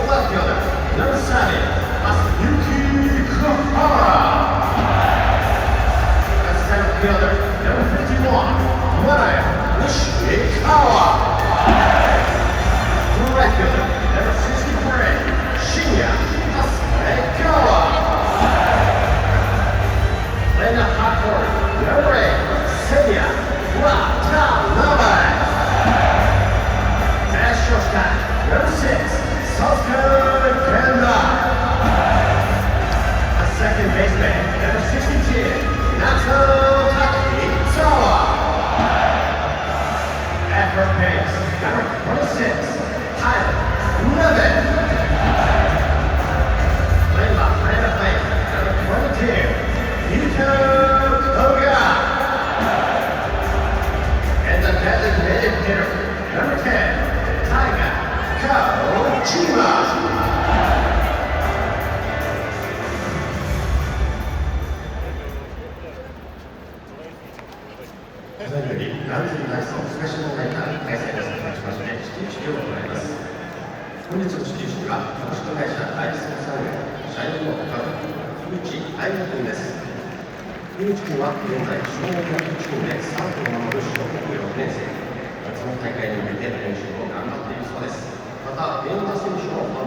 left fielder, number 7, Masayuki Kuhara. The center fielder, number 51, Manaya Nishikawa. The right fielder, number 63, Shinya Hasegawa. Playing the hot corner, number 8, Seiya Watanabe. Dash shortstop, number 6, Sasuke Kenda. The second baseman, number 62, Nato Takitawa. At first base, number 26, Tyler Nevin. Playing left field, number 22, Yuto Koga. And the designated hitter, number 10, Taiga Kojima. ご覧のようにラウンドに対するスペシャルナイター開催です。勝ちまして始球式を行います。本日の始球式は株式会社アイス産業社員の方、樋口愛也君です。樋口君は現在小学校チームでサードを守る小学校6年生。夏の大会に向けて練習を頑張っているそうです。また、源田選手のファン